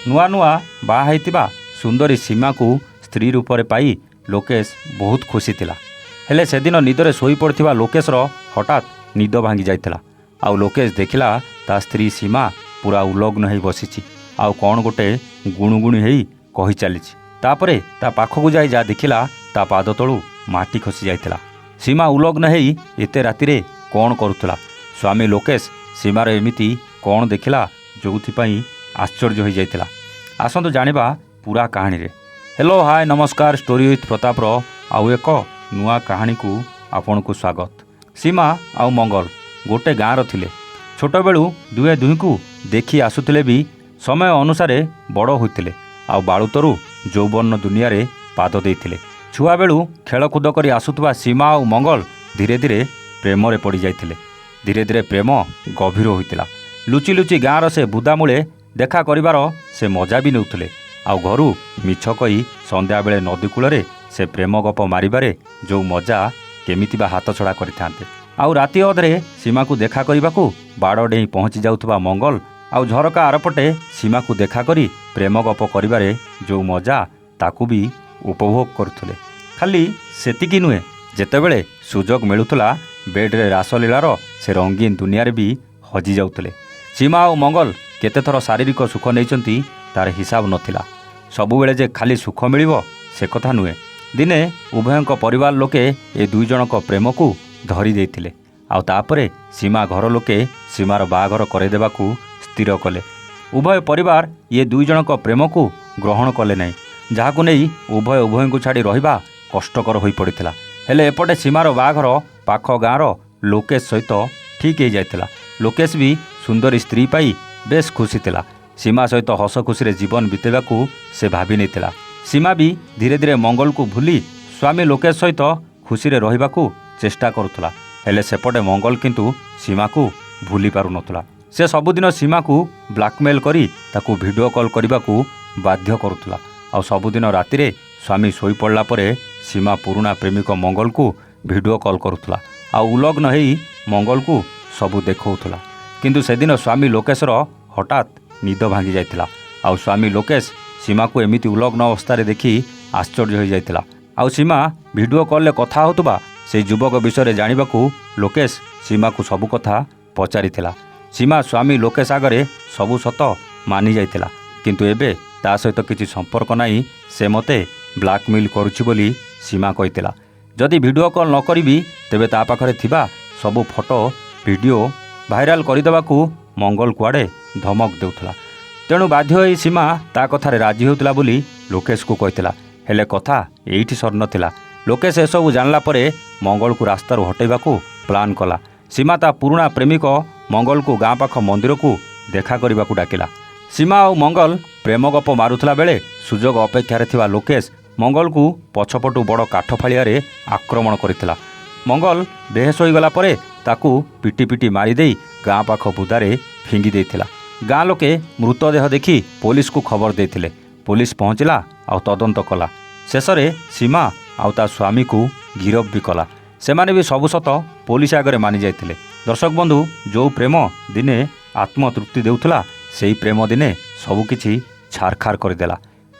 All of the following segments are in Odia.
ନୂଆ ନୂଆ ବାହା ହେଇଥିବା ସୁନ୍ଦରୀ ସୀମାକୁ ସ୍ତ୍ରୀ ରୂପରେ ପାଇ ଲୋକେଶ ବହୁତ ଖୁସି ଥିଲା। ହେଲେ ସେଦିନ ନିଦରେ ଶୋଇପଡ଼ିଥିବା ଲୋକେଶର ହଠାତ୍ ନିଦ ଭାଙ୍ଗି ଯାଇଥିଲା। ଆଉ ଲୋକେଶ ଦେଖିଲା ତା ସ୍ତ୍ରୀ ସୀମା ପୁରା ଉଲଗ୍ନ ହେଇ ବସିଛି। ଆଉ କ'ଣ ଗୋଟେ ଗୁଣୁଗୁଣି ହେଇ କହି ଚାଲିଛି। ତାପରେ ତା ପାଖକୁ ଯାଇ ଯାହା ଦେଖିଲା ତା ପାଦ ତଳୁ ମାଟି ଖସି ଯାଇଥିଲା। ସୀମା ଉଲଗ୍ନ ହେଇ ଏତେ ରାତିରେ କ'ଣ କରୁଥିଲା? ସ୍ୱାମୀ ଲୋକେଶ ସୀମାର ଏମିତି କ'ଣ ଦେଖିଲା ଯେଉଁଥିପାଇଁ ଆଶ୍ଚର୍ଯ୍ୟ ହୋଇଯାଇଥିଲା? ଆସନ୍ତୁ ଜାଣିବା ପୁରା କାହାଣୀରେ। ହ୍ୟାଲୋ ହାଏ ନମସ୍କାର, ଷ୍ଟୋରି ୱିଥ୍ ପ୍ରତାପର ଆଉ ଏକ ନୂଆ କାହାଣୀକୁ ଆପଣଙ୍କୁ ସ୍ୱାଗତ। ସୀମା ଆଉ ମଙ୍ଗଲ ଗୋଟେ ଗାଁର ଥିଲେ। ଛୋଟବେଳୁ ଦୁହେଁ ଦୁହିଁକୁ ଦେଖି ଆସୁଥିଲେ ବି ସମୟ ଅନୁସାରେ ବଡ଼ ହୋଇଥିଲେ। ଆଉ ବାଳୁତରୁ ଯୌବନ ଦୁନିଆରେ ପାଦ ଦେଇଥିଲେ। ଛୁଆବେଳୁ ଖେଳକୁଦ କରି ଆସୁଥିବା ସୀମା ଆଉ ମଙ୍ଗଲ ଧୀରେ ଧୀରେ ପ୍ରେମରେ ପଡ଼ିଯାଇଥିଲେ। ଧୀରେ ଧୀରେ ପ୍ରେମ ଗଭୀର ହୋଇଥିଲା। ଲୁଚି ଲୁଚି ଗାଁର ସେ ବୁଦାମୂଳେ ଦେଖା କରିବାର ସେ ମଜା ବି ନେଉଥିଲେ। ଆଉ ଘରୁ ମିଛ କହି ସନ୍ଧ୍ୟାବେଳେ ନଦୀ କୂଳରେ ସେ ପ୍ରେମ ଗପ ମାରିବାରେ ଯେଉଁ ମଜା କେମିତି ବା ହାତଛଡ଼ା କରିଥାନ୍ତେ। ଆଉ ରାତି ଅଧରେ ସୀମାକୁ ଦେଖା କରିବାକୁ ବାଡ଼ ଡେଇଁ ପହଞ୍ଚି ଯାଉଥିବା ମଙ୍ଗଲ ଆଉ ଝରକା ଆରପଟେ ସୀମାକୁ ଦେଖା କରି ପ୍ରେମ ଗପ କରିବାରେ ଯେଉଁ ମଜା ତାକୁ ବି ଉପଭୋଗ କରୁଥିଲେ। ଖାଲି ସେତିକି ନୁହେଁ, ଯେତେବେଳେ ସୁଯୋଗ ମିଳୁଥିଲା ବେଡ଼୍ରେ ରାସଲୀଳାର ସେ ରଙ୍ଗୀନ ଦୁନିଆରେ ବି ହଜି ଯାଉଥିଲେ। ସୀମା ଆଉ ମଙ୍ଗଲ କେତେଥର ଶାରୀରିକ ସୁଖ ନେଇଛନ୍ତି ତାର ହିସାବ ନଥିଲା। ସବୁବେଳେ ଯେ ଖାଲି ସୁଖ ମିଳିବ ସେ କଥା ନୁହେଁ। ଦିନେ ଉଭୟଙ୍କ ପରିବାର ଲୋକେ ଏ ଦୁଇ ଜଣଙ୍କ ପ୍ରେମକୁ ଧରି ଦେଇଥିଲେ। ଆଉ ତାପରେ ସୀମା ଘର ଲୋକେ ସୀମାର ବାହାଘର କରାଇଦେବାକୁ ସ୍ଥିର କଲେ। ଉଭୟ ପରିବାର ଏ ଦୁଇ ଜଣଙ୍କ ପ୍ରେମକୁ ଗ୍ରହଣ କଲେ ନାହିଁ, ଯାହାକୁ ନେଇ ଉଭୟଙ୍କୁ ଛାଡ଼ି ରହିବା କଷ୍ଟକର ହୋଇପଡ଼ିଥିଲା। ହେଲେ ଏପଟେ ସୀମାର ବାହାଘର ପାଖ ଗାଁର ଲୋକେଶ ସହିତ ଠିକ୍ ହେଇଯାଇଥିଲା। ଲୋକେଶ ବି ସୁନ୍ଦରୀ ସ୍ତ୍ରୀ ପାଇ ବେଶ୍ ଖୁସି ଥିଲା। ସୀମା ସହିତ ହସ ଖୁସିରେ ଜୀବନ ବିତେଇବାକୁ ସେ ଭାବି ନେଇଥିଲା। ସୀମା ବି ଧୀରେ ଧୀରେ ମଙ୍ଗଲକୁ ଭୁଲି ସ୍ୱାମୀ ଲୋକେଶ ସହିତ ଖୁସିରେ ରହିବାକୁ ଚେଷ୍ଟା କରୁଥିଲା। ହେଲେ ସେପଟେ ମଙ୍ଗଲ କିନ୍ତୁ ସୀମାକୁ ଭୁଲି ପାରୁନଥିଲା। ସେ ସବୁଦିନ ସୀମାକୁ ବ୍ଲାକମେଲ୍ କରି ତାକୁ ଭିଡ଼ିଓ କଲ୍ କରିବାକୁ ବାଧ୍ୟ କରୁଥିଲା। ଆଉ ସବୁଦିନ ରାତିରେ ସ୍ୱାମୀ ଶୋଇପଡ଼ିଲା ପରେ ସୀମା ପୁରୁଣା ପ୍ରେମିକ ମଙ୍ଗଲକୁ ଭିଡ଼ିଓ କଲ୍ କରୁଥିଲା। ଆଉ ଉଲଗ୍ନ ହେଇ ମଙ୍ଗଲକୁ ସବୁ ଦେଖାଉଥିଲା। କିନ୍ତୁ ସେଦିନ ସ୍ୱାମୀ ଲୋକେଶର ହଠାତ୍ ନିଦ ଭାଙ୍ଗି ଯାଇଥିଲା। ଆଉ ସ୍ୱାମୀ ଲୋକେଶ ସୀମାକୁ ଏମିତି ଉଲଗ୍ନ ଅବସ୍ଥାରେ ଦେଖି ଆଶ୍ଚର୍ଯ୍ୟ ହୋଇଯାଇଥିଲା। ଆଉ ସୀମା ଭିଡ଼ିଓ କଲ୍ରେ କଥା ହେଉଥିବା ସେହି ଯୁବକ ବିଷୟରେ ଜାଣିବାକୁ ଲୋକେଶ ସୀମାକୁ ସବୁ କଥା ପଚାରିଥିଲା। ସୀମା ସ୍ୱାମୀ ଲୋକେଶ ଆଗରେ ସବୁ ସତ ମାନି ଯାଇଥିଲା। କିନ୍ତୁ ଏବେ ତା ସହିତ କିଛି ସମ୍ପର୍କ ନାହିଁ, ସେ ମୋତେ ବ୍ଲାକମେଲ୍ କରୁଛି ବୋଲି ସୀମା କହିଥିଲା। ଯଦି ଭିଡ଼ିଓ କଲ୍ ନ କରିବି ତେବେ ତା ପାଖରେ ଥିବା ସବୁ ଫଟୋ ଭିଡ଼ିଓ ଭାଇରାଲ୍ କରିଦେବାକୁ ମଙ୍ଗଲ କୁଆଡ଼େ ଧମକ ଦେଉଥିଲା। ତେଣୁ ବାଧ୍ୟ ହୋଇ ସୀମା ତା କଥାରେ ରାଜି ହେଉଥିଲା ବୋଲି ଲୋକେଶକୁ କହିଥିଲା। ହେଲେ କଥା ଏଇଠି ସରିନଥିଲା। ଲୋକେଶ ଏସବୁ ଜାଣିଲା ପରେ ମଙ୍ଗଳକୁ ରାସ୍ତାରୁ ହଟାଇବାକୁ ପ୍ଲାନ୍ କଲା। ସୀମା ତା ପୁରୁଣା ପ୍ରେମିକ ମଙ୍ଗଲକୁ ଗାଁ ପାଖ ମନ୍ଦିରକୁ ଦେଖା କରିବାକୁ ଡାକିଲା। ସୀମା ଆଉ ମଙ୍ଗଲ ପ୍ରେମ ଗପ ମାରୁଥିଲା ବେଳେ ସୁଯୋଗ ଅପେକ୍ଷାରେ ଥିବା ଲୋକେଶ ମଙ୍ଗଲକୁ ପଛପଟୁ ବଡ଼ କାଠ ଫାଳିଆରେ ଆକ୍ରମଣ କରିଥିଲା। ମଙ୍ଗଲ ବେହୋସ ହୋଇଗଲା ପରେ ତାକୁ ପିଟି ପିଟି ମାରିଦେଇ ଗାଁ ପାଖ ବୁଦାରେ ଫିଙ୍ଗି ଦେଇଥିଲା। ଗାଁ ଲୋକେ ମୃତଦେହ ଦେଖି ପୋଲିସକୁ ଖବର ଦେଇଥିଲେ। ପୋଲିସ ପହଞ୍ଚିଲା ଆଉ ତଦନ୍ତ କଲା। ଶେଷରେ ସୀମା ଆଉ ତା ସ୍ୱାମୀକୁ ଗିରଫ ବି କଲା। ସେମାନେ ବି ସବୁ ସତ ପୋଲିସ ଆଗରେ ମାନି ଯାଇଥିଲେ। ଦର୍ଶକ ବନ୍ଧୁ, ଯେଉଁ ପ୍ରେମ ଦିନେ ଆତ୍ମତୃପ୍ତି ଦେଉଥିଲା ସେହି ପ୍ରେମ ଦିନେ ସବୁକିଛି ଛାରଖାର କରିଦେଲା।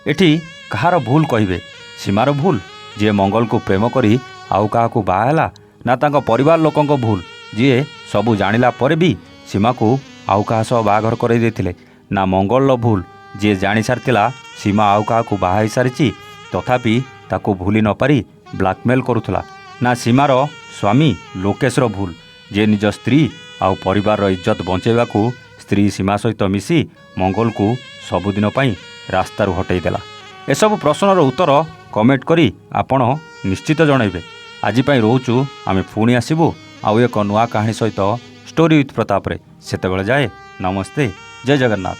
ଏଠି କାହାର ଭୁଲ କହିବେ? ସୀମାର ଭୁଲ, ଯିଏ ମଙ୍ଗଲକୁ ପ୍ରେମ କରି ଆଉ କାହାକୁ ବାହା ହେଲା, ନା ତାଙ୍କ ପରିବାର ଲୋକଙ୍କ ଭୁଲ, ଯିଏ ସବୁ ଜାଣିଲା ପରେ ବି ସୀମାକୁ ଆଉ କାହା ସହ ବାହାଘର କରାଇ ଦେଇଥିଲେ? ନା ମଙ୍ଗଲର ଭୁଲ, ଯିଏ ଜାଣିସାରିଥିଲା ସୀମା ଆଉ କାହାକୁ ବାହା ହେଇସାରିଛି ତଥାପି ତାକୁ ଭୁଲି ନପାରି ବ୍ଲାକମେଲ୍ କରୁଥିଲା? ନା ସୀମାର ସ୍ୱାମୀ ଲୋକେଶର ଭୁଲ, ଯିଏ ନିଜ ସ୍ତ୍ରୀ ଆଉ ପରିବାରର ଇଜ୍ଜତ ବଞ୍ଚାଇବାକୁ ସ୍ତ୍ରୀ ସୀମା ସହିତ ମିଶି ମଙ୍ଗଲକୁ ସବୁଦିନ ପାଇଁ ରାସ୍ତାରୁ ହଟାଇ ଦେଲା? ଏସବୁ ପ୍ରଶ୍ନର ଉତ୍ତର କମେଣ୍ଟ କରି ଆପଣ ନିଶ୍ଚିତ ଜଣାଇବେ। ଆଜି ପାଇଁ ରହୁଛୁ। ଆମେ ପୁଣି ଆସିବୁ ଆଉ ଏକ ନୂଆ କାହାଣୀ ସହିତ ଷ୍ଟୋରି ୱିଥ୍ ପ୍ରତାପରେ। ସେତେବେଳେ ଯାଏ ନମସ୍ତେ, ଜୟ ଜଗନ୍ନାଥ।